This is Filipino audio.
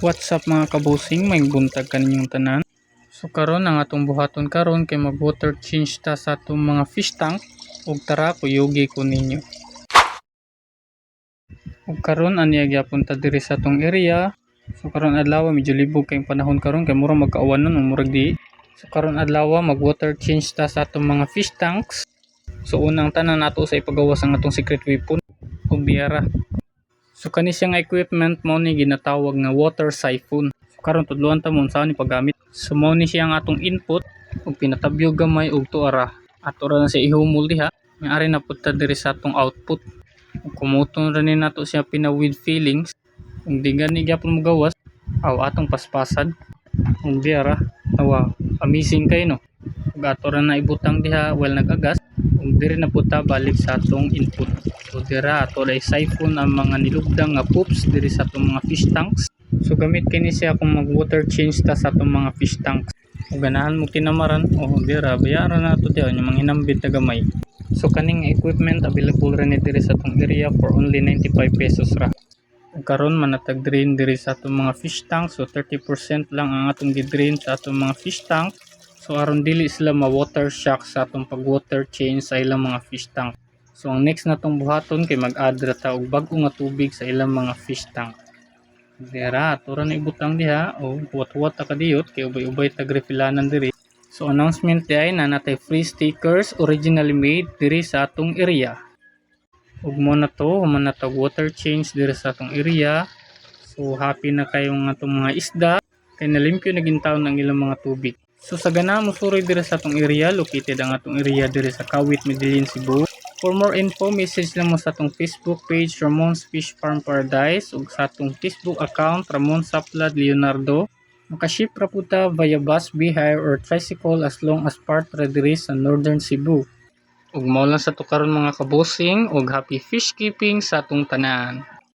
What's up mga kabusing, may buntag kaninyong tanan. So karon ang atong buhaton karon kay mag water change ta sa atong mga fish tank ug tara kuyugi ko ninyo. Ug karon aniya gyapon ta diri sa atong area. So karon adlaw medyo libog kay panahon karon kay mura magkaawanon murag di. So karon adlaw mag water change ta sa atong mga fish tanks. So unang tanan nato sa ipagawas ang atong secret weapon ug biyara. So kani siyang equipment mao ni ginatawag nga water siphon. So karon tudloan ta mo unsa ni paggamit. So mao ni siya ang atong input ug pinatabyo gamay og tuara. Ato ra na siya ihumol diha. May ari na pud ta diri sa atong output. Ug kumuton ra ni nato siya pina with fillings. Ug di gani gyapon mo gawas aw atong paspasan. Ug diara tawa amazing kay no. Ug ato ra na ibutang diha while nagagas. Ug diri na pud ta balik sa atong input. So dira ato ay siphon ang mga nilugdang nga poops diri sa atong mga fish tanks. So gamit kini siya kung mag water change ta sa atong mga fish tanks. Ug ganahan mo kinamaran dira bayaran nato diha yung mga hinambit na gamay. So kaning equipment available ra ni diri sa atong area for only 95 pesos ra. Ug karon manatag drain diri sa atong mga fish tank, so 30% lang ang atong gi-drain sa atong mga fish tank. So aron dili sila ma-water shock sa atong pag-water change sa ilang mga fish tank. So ang next natong buhaton kay mag-add ra ta og bag-o nga tubig sa ilang mga fish tank. Dira ato ra na ibutang diha o huwat-huwat ta kadiyot kay ubay-ubay tag refillanan diri. So announcement diay na natay free stickers originally made diri sa atong area. Ug mo na to human na tag water change diri sa atong area. So happy na kayong atong mga isda kay nalimpyo na gintawon ang ilang mga tubig. So sa ganahan mo suroy diri sa atong area, located ang atong area diri sa Kawit, Medellin, Cebu. For more info, message lang mo sa atong Facebook page Ramon's Fish Farm Paradise ug sa atong Facebook account Ramon Saplad Leonardo. Makaship ra pud ta via bus, hire or tricycle as long as part ra diri sa Northern Cebu. Ug mao lang sa to karon mga kabusing ug happy fish keeping sa atong tanan.